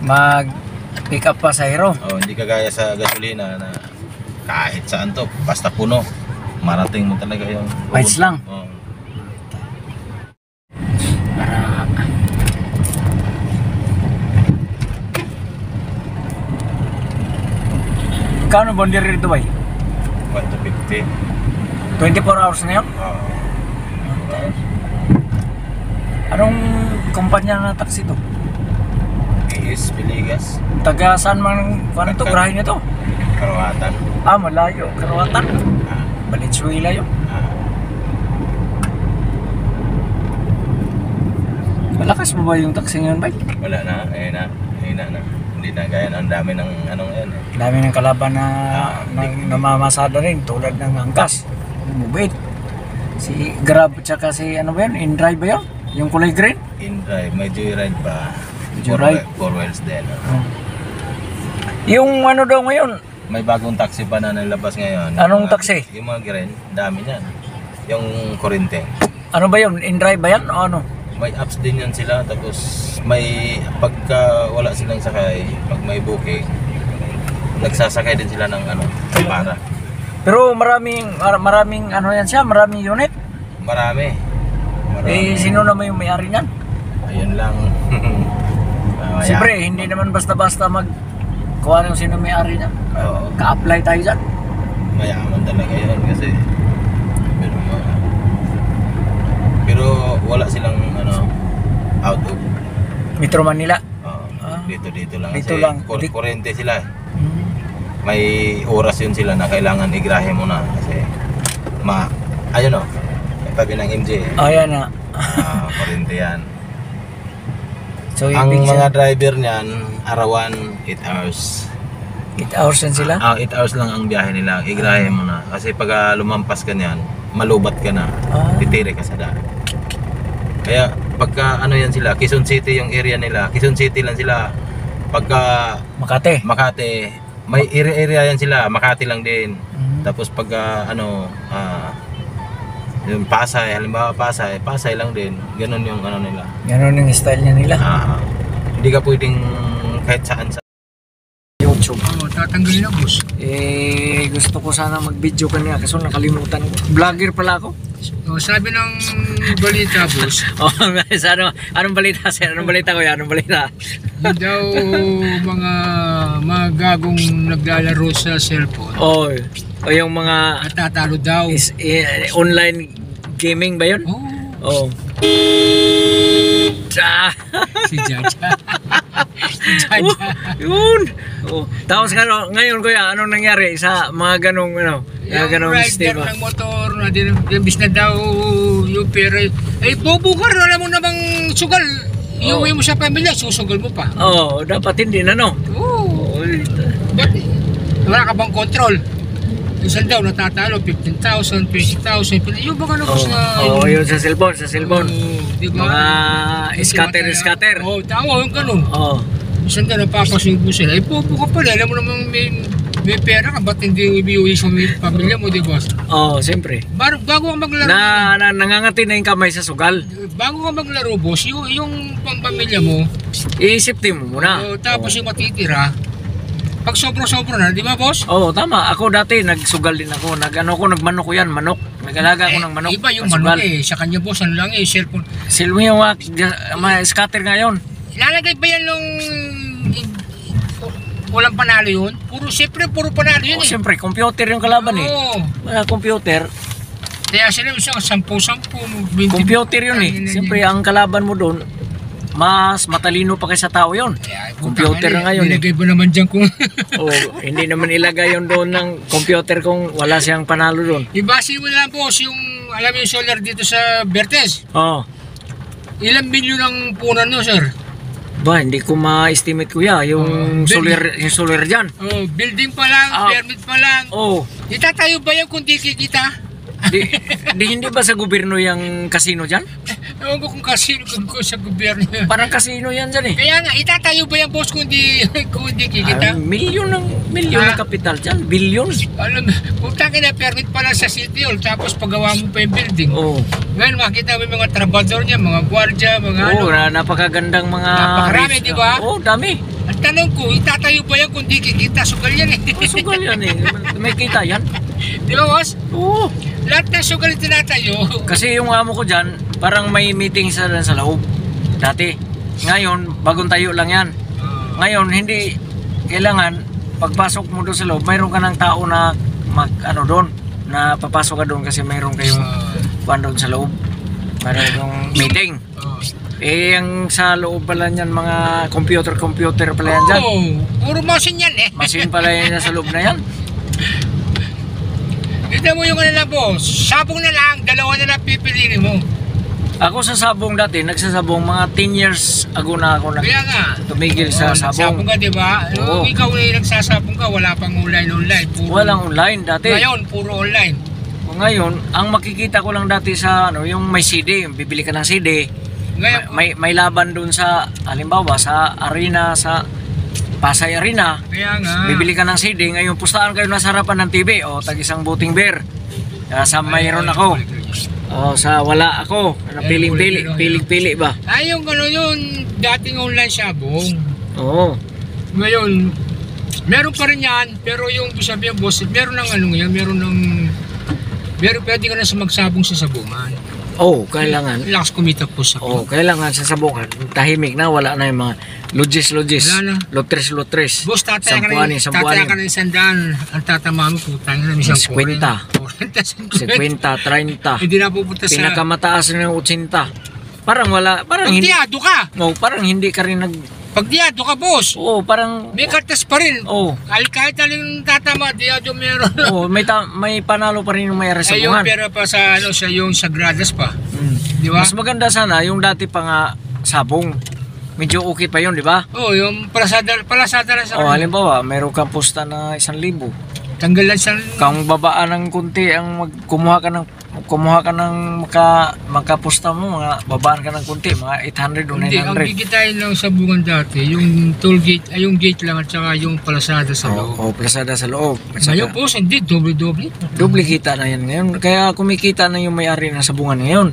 mag-pick up pasahero. Oh, hindi kagaya sa gasolina na kahit saan to, basta puno. Marating mo talaga yung Bites lang. Oh. Kano bonder dito ba? 1 to 50. 24 hours na yun? Oh. Anong kumpanya na taxi to? Is Piligas. Taga saan man kung ito? Grahe na to? Karawatan. Malayo. Karawatan. Valenzuela yun. Malakas mo ba yung taxi ngayon, bay? Wala na, na. Hindi na gaya na, ang dami ng anong yan. Dami ng kalaban na namamasada rin tulad ng angkas, mubit. Si Grab tsaka si ano ba yun? InDrive ba yun? Yung kulay green? InDrive, may Joyride pa. Joyride? 4 wheels din. Yung ano daw ngayon? May bagong taxi pa na nalabas ngayon. Anong taxi? Yung mga green, dami niyan. Yung Corinteng. Ano ba yun? InDrive ba yan o ano? May apps din yan sila, tapos may pagka wala silang sakay, pag may booking, nagsasakay din sila ng ano, para. Pero maraming ano yan siya, maraming unit. Marami. Sino naman yung may-ari niyan? Ayun lang. Siyempre, hindi naman basta-basta kuha ng sino may-ari niyan. Oo. Ka-apply tayo dyan. Mayaman talaga yun kasi pero wala silang ano out of Metro Manila. dito lang dito kasi lang. Kurente sila. May oras yun sila na kailangan igrahe mo na kasi ayun o tabi ng MJ. Ayan na. Kurente yan. So, ang mga driver niyan arawan 8 hours. 8 hours yan sila? 8 hours lang ang biyahe nila. Igrahe mo na kasi pag lumampas ka niyan malubat ka na. Titire ka sa daan. Kaya pagka ano yan sila, Quezon City yung area nila, Quezon City lang sila. Pagka Makati, may area yan sila, Makati lang din. Tapos pagka yung Pasay, halimbawa Pasay lang din. Ganun yung ano nila. Ganun yung style niya nila. Hindi ka pwedeng kahit saan sa YouTube. Tatanggalin na, boss. Gusto ko sana mag-video kanina kasi nakalimutan ko. Vlogger pala ako. Sabi ng balita, boss. Anong balita, sir? Anong balita ko yan? Anong balita? Yun daw mga gagong naglalaro sa cellphone. O yung mga Natatalo daw. online gaming ba yun? Oo. Si Jaja. Yun. Tapos ngayon kuya, anong nangyari sa mga ganong Yung rider ng motor na imbis na daw yung pera bubukar, alam mo namang sugal. Iuwi mo sa pamilya, susugal mo pa. Dapat hindi na But wala ka bang control? Minsan daw natatalo 15,000, 20,000. Yung baka boss na yun sa cellphone. Diba? Mga scatter. Tama yung ganun. Minsan daw napapasubo sila. Buka pala, alam mo naman may pera ka, ba't hindi ibiuwi sa pamilya mo, di ba? Siyempre. Bago ka maglaro. Nangangati na yung kamay sa sugal. Bago ka maglaro, boss, yung pamilya mo, i-safety mo muna. Tapos yung matitira, pag sobra-sobra na, di ba, boss? Tama. Ako dati, nagsugal din ako. Nagmanok ko yan, manok. Nag-alaga ako ng manok. Iba yung manok sa kanya, boss, ano lang cellphone. Cellphone yung scatter ngayon. Ilalagay ba yan nung walang panalo yun? Puro panalo yun Siyempre, computer yung kalaban computer. Kaya sila yung 10-10, 20. Computer yun Siyempre, ang kalaban mo doon, mas matalino pa kaysa tao yun. Computer na ngayon Nilagay ba naman dyan kung hindi naman ilagay yun doon ng computer kung wala siyang panalo doon. Ibase mo lang, boss, yung alam yung solar dito sa Vertes. Ilang milyon ang punan nyo, sir? Hindi ko ma-estimate kuya yung solar dyan. Building pa lang, permit pa lang. Itatayo ba yan kung di kikita? Hindi ba sa gobyerno yung casino dyan? Ewan ko kung casino kung sa gobyerno. Parang casino yan dyan Kaya nga, itatayo ba yan, boss, kung di kikita? Milyon ng kapital dyan, billion. Alam, punta ka na permit pa lang sa City Hall, tapos paggawa mo pa yung building. Ngayon, makita mo yung mga trabador niya, mga gwardya, mga napakagandang mga... Napakarami, di ba? Dami. Ang tanong ko, itatayo ba yan kung di kikita? Sugal yan eh. Sugal yan eh. May kita yan. Di ba, boss? Oo. Lahat ng sugal yung tinatayo. Kasi yung amo ko dyan, parang may meeting sa loob. Dati. Ngayon, bagong tayo lang yan. Ngayon, hindi kailangan, pagpasok mo doon sa loob, mayroon ka ng tao na doon, na papasok ka doon kasi mayroon kayong doon sa loob. Mayroon yung meeting. Eh, yung sa loob pala niyan, mga computer pala yan dyan. Puro machine yan eh. Machine pala yan sa loob na yan. Ito mo yung ano na, boss. Sabong na lang, dalawa na lang pipiliin mo. Ako sa sabong dati, nagsasabong mga 10 years ago na ako Kaya nga. tumigil sa sabong. Sabong ka, di ba? Oo. Ikaw na nagsasabong ka, wala pang online. Walang online dati. Ngayon, puro online. Ngayon, ang makikita ko lang dati sa yung may CD, bibili ka ng CD. Ngayon, May laban doon sa, halimbawa, sa arena, sa Pasay Arena. kaya nga. Bibili ka ng CD, ngayon pustahan kayo nasa harapan ng TV. O, tag-isang buting beer. Sa mayroon ako. O, sa wala ako. Piling-pili ba? Ay, yung ano yun, dating online sabong. Oo. Ngayon, meron pa rin yan, pero yung sabi ng boss, meron ng ano yan, meron pwede ka na magsabong sa sabungan. Oh, kailangan. Lakas kumita po sa Oh, kailangan sa sabungan. Tahimik na, wala na yung mga logis. Wala na. Lotres. Boss, tataya ka na ng 100. Ang tatama mo, putang na isang 50. 50, 30. Hindi na pupunta sa... Pinakamataas na yung 80. Parang wala, parang hindi. Pagdiado ka! Oh, parang hindi ka rin Pagdiado ka, boss! Oh, parang May kartas pa rin. oh, Kahit aling tatama, diado meron. oh, may panalo pa rin yung may Ay, yung sabungan. pera pa sa yung sagradas pa. Di ba? Mas maganda sana yung dati pa nga sabong. Medyo okay pa yun, di ba? Oh, yung palasada lang sa Oh, halimbawa, meron kang pusta na 1,000. tanggalan sa... Kung babaan ng kunti ang kumuha ka ng makapusta mo, mga babaan ka ng kunti, mga 800 o Hindi, ang 900. gigitain lang sa bungan dati, yung toll gate, ay yung gate lang at saka yung palasada sa loob. Oh, plasada sa loob. At saka, Ngayon po, hindi, doble-doble. doble kita na yan ngayon. Kaya kumikita na yung may-ari ng sabungan ngayon.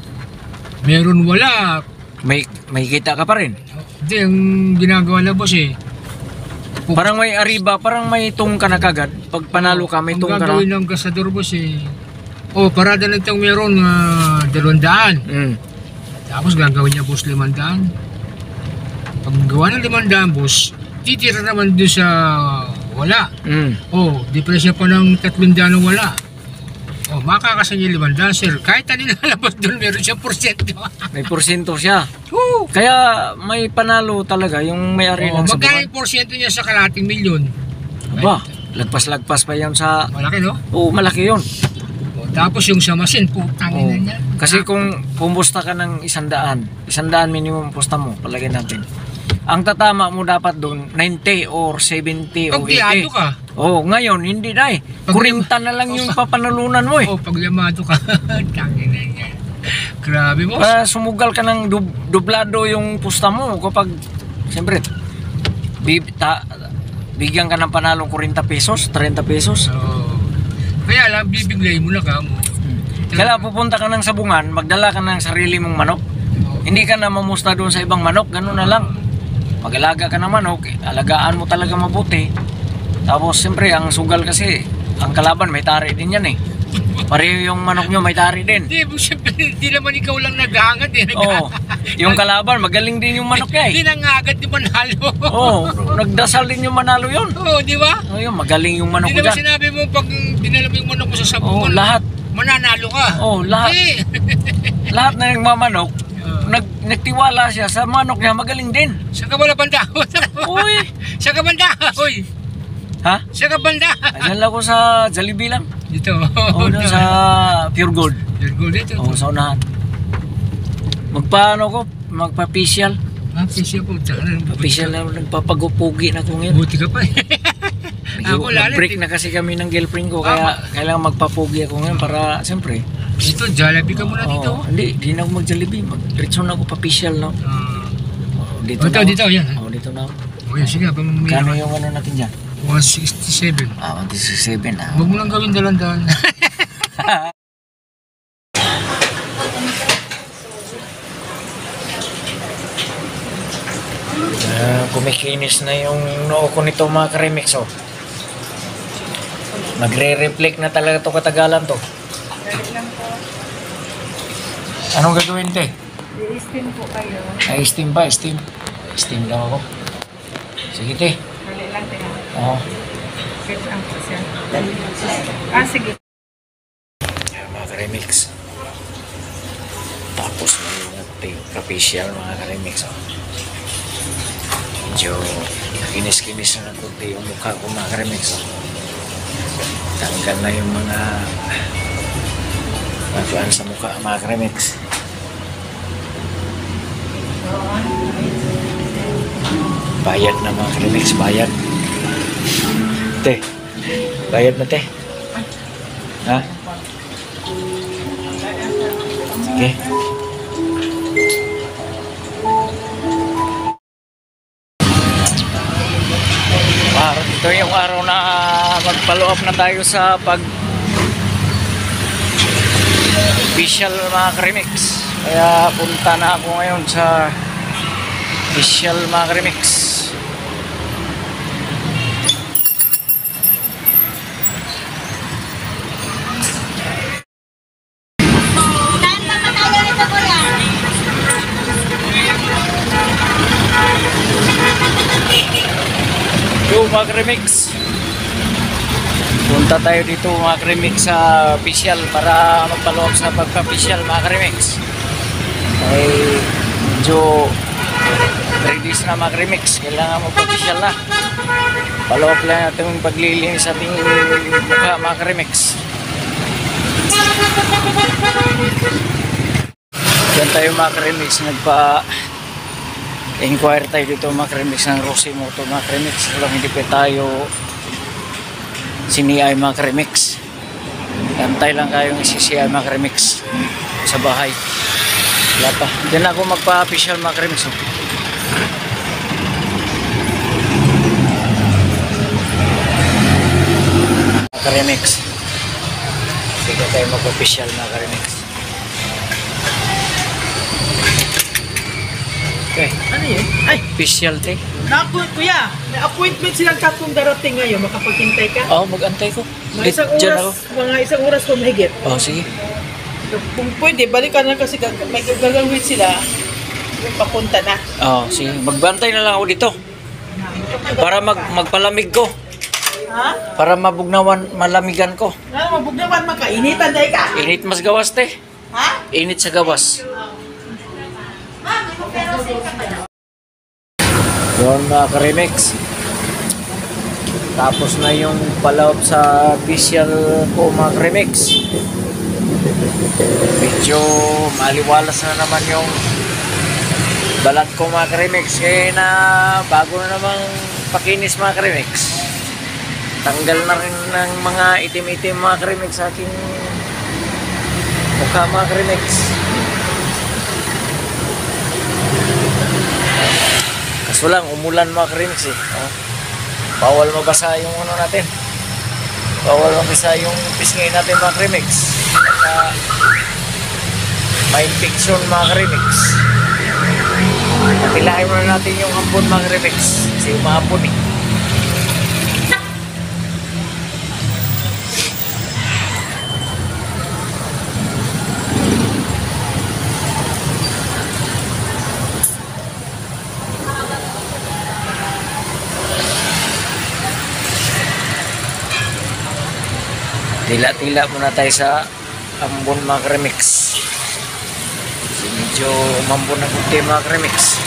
Meron wala. May kita ka pa rin. Hindi, ang ginagawa na boss eh. Parang may ariba, parang may tung ka na kagad. Pag panalo ka, may Ang tung ka na. gagawin ng kasador boss eh. Oh, parada na itong meron 200. Tapos gagawin niya boss 500. Pag gawa ng 500 boss, titira naman doon sa wala. Oh, depresya pa ng 300 wala. Oh, makakasa niya 500 sir. Kahit ano nalabas doon, meron siyang porsyento. May porsyento siya. Woo! Kaya may panalo talaga yung may-ari Oh, ng magkano sabungan. yung porsyento niya sa kalating milyon? Aba, lagpas-lagpas pa yan sa... Malaki no? Oo, malaki yun. Oh, tapos yung sa machine, putang Oo. ina niya. Kasi kung pumusta ka ng 100 minimum pusta mo, palagay natin. Ang tatama mo dapat doon, 90 or 70 o Pag diado 80. ka, Oh, ngayon, hindi na eh. Pag- 40 na lang yung papanalunan mo eh. oh, pag limado ka, tangin na niya. Grabe boss. Para sumugal ka ng dublado yung pusta mo kapag, siyempre, bigyan ka ng panalong 40 pesos, 30 pesos. Oh. Kaya lang, bibiglay mo na ka mo. Kaya pupunta ka ng sabungan, magdala ka ng sarili mong manok. Hindi ka na mamusta doon sa ibang manok, gano'n na lang. Mag-alaga ka ng manok, alagaan mo talaga mabuti. Tapos siyempre, ang sugal kasi, ang kalaban may tari din yan eh. Pareho yung manok nyo may tari din. Hindi, siyempre, hindi naman ikaw lang nag-aangat eh. Oo, yung kalaban, magaling din yung manok niya Hindi eh. nangagat yung manalo. Oo, nagdasal din yung manalo yun. Oo, di ba? Oh, yun, magaling yung manok Hindi ko naman dyan. sinabi mo pag dinala mo yung manok mo sa Oo, sabungan, lahat. mananalo ka. Oo, lahat. Hindi. Lahat na nagmamanok, nagtiwala siya sa manok niya, magaling din. Sa kabala banda. Uy! Sa kabanda. Uy. Ha? Sa kabanda. Ayan lang ko sa Jollibee lang. Dito. Oo, doon sa Pure Gold. Your goal dito. Oo, sa unahan. Magpaano ko? Magpa-facial. Pisya po. Facial na, nagpapagupugi na ko ngayon. Buti ka pa eh. Ako lalit. Break na kasi kami ng girlfriend ko, kaya kailangan magpapugi ako ngayon para, siyempre. Dito, Jollibee ka muna dito. Hindi na ako mag-Jollibee. Mag-diretso na ako pa-facial, no? Dito Ito, na ako. dito, yan. Oo, dito na ako. O yan, sige. Kano yung ano natin dyan? 167. 167 ah. Huwag mo lang gawin dalan-dalan. Kumikinis na yung noo ko nito mga ka-remix oh. Magre-reflect na talaga to katagalan to. Anong gagawin te? I-steam po kayo. Ay, steam ba? Steam. Steam lang ako. Sige te. Dali lang tayo. Oo. Search ang po siya. Sige. Ayan, mga ka-remix. Tapos na yung official mga ka-remix oh. Medyo kinis-kinis na ng kunti yung mukha ko mga ka-remix oh. Tanggal na yung mga matuan sa mukha mga ka-remix. Bayad na mga ka-remix, bayad. Te, bayad na te. Ha? Sige. Ito yung araw na mag-follow up na tayo sa official mga ka-remix. Kaya punta na ako ngayon sa official mga ka-remix. Yo mga ka-remix, punta tayo dito mga ka-remix sa official para magpaloob sa pagpa-official mga ka-remix. Ay medyo release na mga ka-remix, kailangan magpa-official na. Paloob lang natin yung paglilinis sa ating mukha mga ka-remix. Diyan tayo mga ka-remix, nagpa-inquire tayo dito mga ka-remix ng Rosimoto mga ka-remix. Alam, hindi pa tayo siniyay mga ka-remix. Antay lang kayong isisiyay mga ka-remix sa bahay. Wala pa. Diyan ako magpa-official mga ka-remix. Mga ka-remix. Sige tayo mag-official mga ka-remix. Okay. Ano yun? Ay, Official te. kuya, may appointment silang tatlong darating ngayon. Makapaghintay ka? Oo, mag-antay ko. Mga isang oras po mahigit. Oo, sige. Kung pwede, balikan na kasi may gagawin sila. Yung papunta na. Oo, sige. Magbantay na lang ako dito. Para magpalamig ko. Ha? Para mabugnawan, malamigan ko. Ano, mabugnawan makainitan dahil ka? Init mas gawas te. Ha? Init sa gawas. Yun mga ka-remix. Tapos na yung paloob sa official ko mga ka-remix. Medyo maliwalas na naman yung balat ko mga ka-remix. Kaya na bago na namang pakinis mga ka-remix. Tanggal na rin ng mga itim-itim mga ka-remix sa aking mukha mga ka-remix. Kaso lang, umulan mga ka-remix eh. Bawal mabasa yung ano natin. Bawal mabasa yung pisngay natin mga ka-remix. May infection mga ka-remix. Pilahin muna natin yung ampon mga ka-remix. Kasi umahapon eh. Tila-tila muna tayo sa ambon mga ka-remix. Medyo umambon ng kunti mga ka-remix.